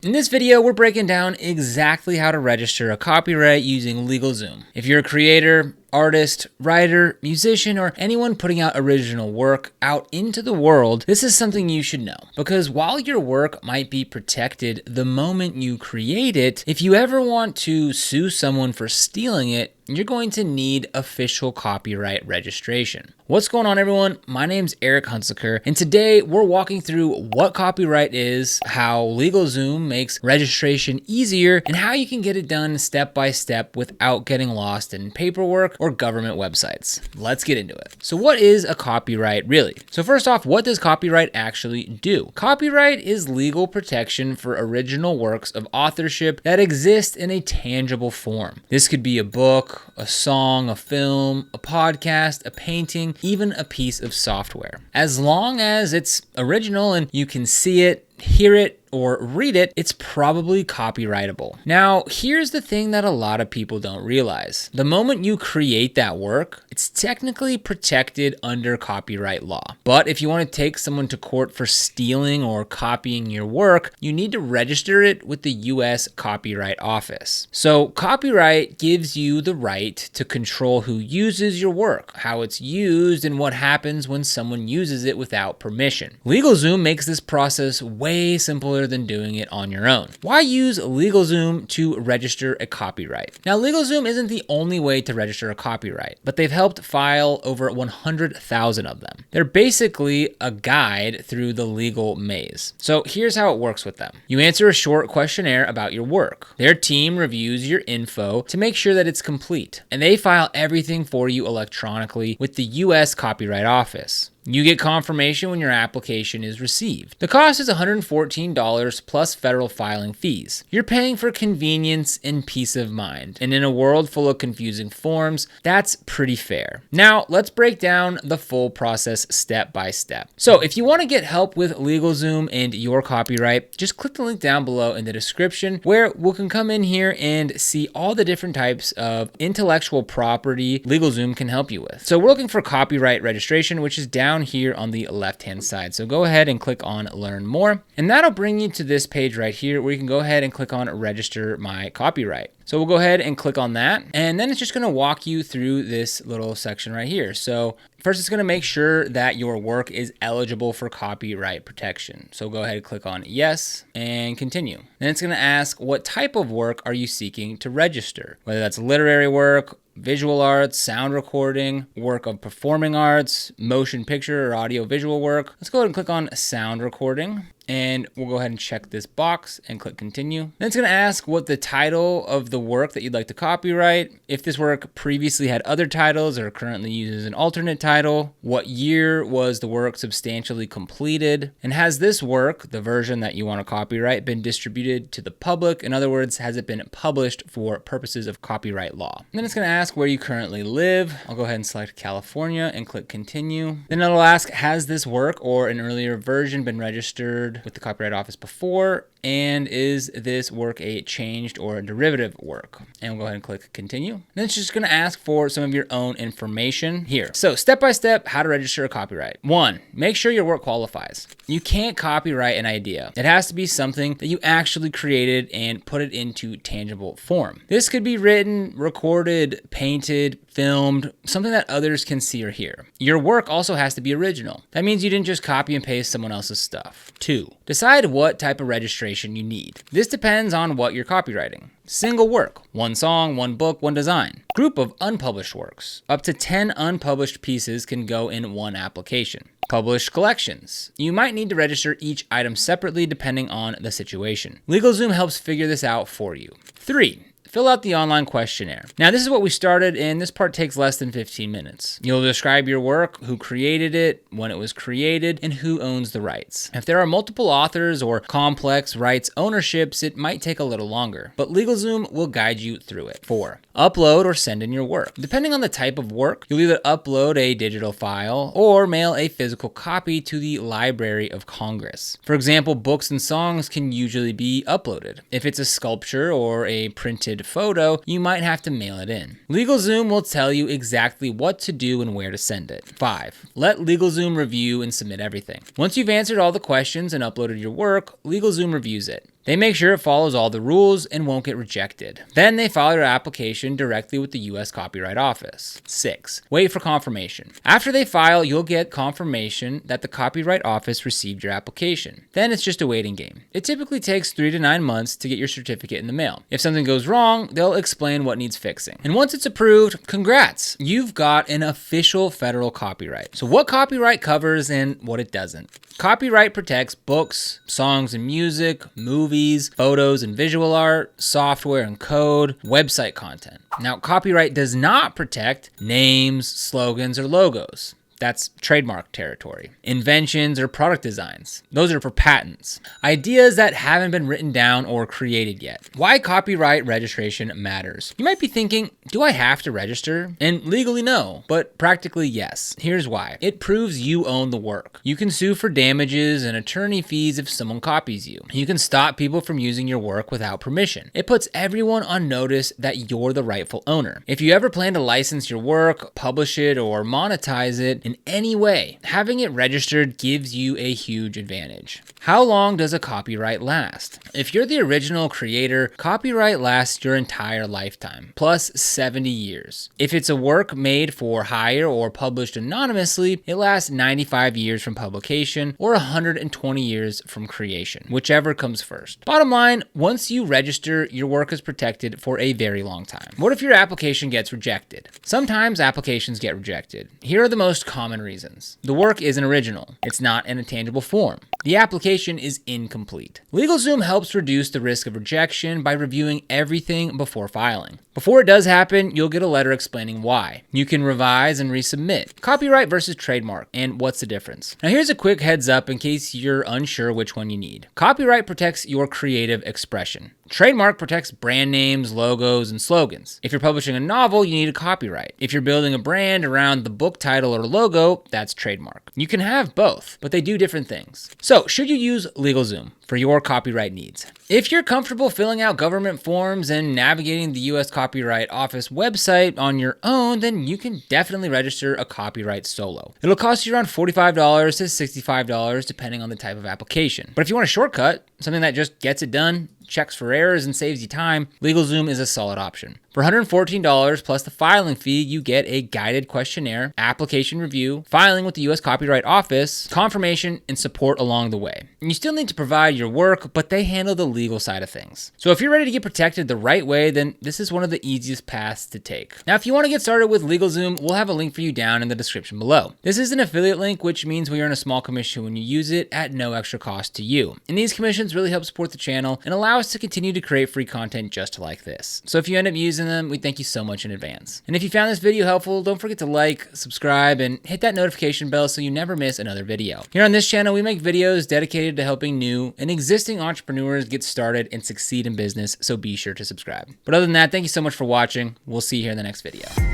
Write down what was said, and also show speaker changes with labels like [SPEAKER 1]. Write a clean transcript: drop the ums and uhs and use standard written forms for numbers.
[SPEAKER 1] In this video, we're breaking down exactly how to register a copyright using LegalZoom. If you're a creator, artist, writer, musician, or anyone putting out original work out into the world, this is something you should know. Because while your work might be protected the moment you create it, if you ever want to sue someone for stealing it, you're going to need official copyright registration. What's going on, everyone? My name's Eric Hunsaker, and today we're walking through what copyright is, how LegalZoom makes registration easier, and how you can get it done step by step without getting lost in paperwork or government websites. Let's get into it. So what is a copyright really? So first off, what does copyright actually do? Copyright is legal protection for original works of authorship that exist in a tangible form. This could be a book, a song, a film, a podcast, a painting, even a piece of software. As long as it's original and you can see it, hear it, or read it, it's probably copyrightable. Now, here's the thing that a lot of people don't realize. The moment you create that work, it's technically protected under copyright law. But if you want to take someone to court for stealing or copying your work, you need to register it with the US Copyright Office. So copyright gives you the right to control who uses your work, how it's used, and what happens when someone uses it without permission. LegalZoom makes this process way simpler than doing it on your own. Why use LegalZoom to register a copyright? Now, LegalZoom isn't the only way to register a copyright, but they've helped file over 100,000 of them. They're basically a guide through the legal maze. So here's how it works with them. You answer a short questionnaire about your work. Their team reviews your info to make sure that it's complete, and they file everything for you electronically with the US Copyright Office. You get confirmation when your application is received. The cost is $114 plus federal filing fees. You're paying for convenience and peace of mind. And in a world full of confusing forms, that's pretty fair. Now, let's break down the full process step by step. So if you want to get help with LegalZoom and your copyright, just click the link down below in the description where we can come in here and see all the different types of intellectual property LegalZoom can help you with. So we're looking for copyright registration, which is down here on the left-hand side. So go ahead and click on Learn More, and that'll bring you to this page right here where you can go ahead and click on Register My Copyright. So we'll go ahead and click on that, and then it's just going to walk you through this little section right here. So first, it's going to make sure that your work is eligible for copyright protection. So go ahead and click on Yes and Continue. Then it's going to ask, what type of work are you seeking to register? Whether that's literary work, visual arts, sound recording, work of performing arts, motion picture or audio visual work. Let's go ahead and click on sound recording. And we'll go ahead and check this box and click continue. Then it's going to ask what the title of the work that you'd like to copyright, if this work previously had other titles or currently uses an alternate title, what year was the work substantially completed, and has this work, the version that you want to copyright, been distributed to the public? In other words, has it been published for purposes of copyright law? And then it's going to ask where you currently live. I'll go ahead and select California and click continue. Then it'll ask, has this work or an earlier version been registered with the Copyright Office before, and is this work a changed or a derivative work? And we'll go ahead and click continue. Then it's just going to ask for some of your own information here. So step by step, how to register a copyright. 1, make sure your work qualifies. You can't copyright an idea. It has to be something that you actually created and put it into tangible form. This could be written, recorded, painted, filmed, something that others can see or hear. Your work also has to be original. That means you didn't just copy and paste someone else's stuff. 2, decide what type of registration you need. This depends on what you're copywriting. Single work, 1 song, 1 book, 1 design. Group of unpublished works. Up to 10 unpublished pieces can go in 1 application. Published collections. You might need to register each item separately depending on the situation. LegalZoom helps figure this out for you. 3, fill out the online questionnaire. Now, this is what we started, and this part takes less than 15 minutes. You'll describe your work, who created it, when it was created, and who owns the rights. If there are multiple authors or complex rights ownerships, it might take a little longer, but LegalZoom will guide you through it. 4, upload or send in your work. Depending on the type of work, you'll either upload a digital file or mail a physical copy to the Library of Congress. For example, books and songs can usually be uploaded. If it's a sculpture or a printed photo, you might have to mail it in. LegalZoom will tell you exactly what to do and where to send it. 5, let LegalZoom review and submit everything. Once you've answered all the questions and uploaded your work, LegalZoom reviews it. They make sure it follows all the rules and won't get rejected. Then they file your application directly with the US Copyright Office. 6. Wait for confirmation. After they file, you'll get confirmation that the Copyright Office received your application. Then it's just a waiting game. It typically takes 3 to 9 months to get your certificate in the mail. If something goes wrong, they'll explain what needs fixing. And once it's approved, congrats! You've got an official federal copyright. So what copyright covers and what it doesn't? Copyright protects books, songs and music, movies, photos and visual art, software and code, website content. Now, copyright does not protect names, slogans, or logos. That's trademark territory. Inventions or product designs. Those are for patents. Ideas that haven't been written down or created yet. Why copyright registration matters. You might be thinking, do I have to register? And legally no, but practically yes. Here's why. It proves you own the work. You can sue for damages and attorney fees if someone copies you. You can stop people from using your work without permission. It puts everyone on notice that you're the rightful owner. If you ever plan to license your work, publish it, or monetize it in any way, having it registered gives you a huge advantage. How long does a copyright last? If you're the original creator, copyright lasts your entire lifetime, plus 70 years. If it's a work made for hire or published anonymously, it lasts 95 years from publication or 120 years from creation, whichever comes first. Bottom line, once you register, your work is protected for a very long time. What if your application gets rejected? Sometimes applications get rejected. Here are the most common reasons. The work isn't original. It's not in a tangible form. The application is incomplete. LegalZoom helps reduce the risk of rejection by reviewing everything before filing. Before it does happen, you'll get a letter explaining why. You can revise and resubmit. Copyright versus trademark, and what's the difference? Now here's a quick heads up in case you're unsure which one you need. Copyright protects your creative expression. Trademark protects brand names, logos, and slogans. If you're publishing a novel, you need a copyright. If you're building a brand around the book title or logo, that's trademark. You can have both, but they do different things. So, should you use LegalZoom for your copyright needs? If you're comfortable filling out government forms and navigating the US Copyright Office website on your own, then you can definitely register a copyright solo. It'll cost you around $45 to $65 depending on the type of application. But if you want a shortcut, something that just gets it done, checks for errors, and saves you time, LegalZoom is a solid option. For $114 plus the filing fee, you get a guided questionnaire, application review, filing with the US Copyright Office, confirmation, and support along the way. And you still need to provide your work, but they handle the legal side of things. So if you're ready to get protected the right way, then this is one of the easiest paths to take. Now, if you want to get started with LegalZoom, we'll have a link for you down in the description below. This is an affiliate link, which means we earn a small commission when you use it at no extra cost to you. And these commissions really help support the channel and allow us to continue to create free content just like this. So if you end up using them, we thank you so much in advance. And if you found this video helpful, don't forget to like, subscribe, and hit that notification bell so you never miss another video. Here on this channel, we make videos dedicated to helping new and existing entrepreneurs get started and succeed in business, so be sure to subscribe. But other than that, thank you so much for watching. We'll see you here in the next video.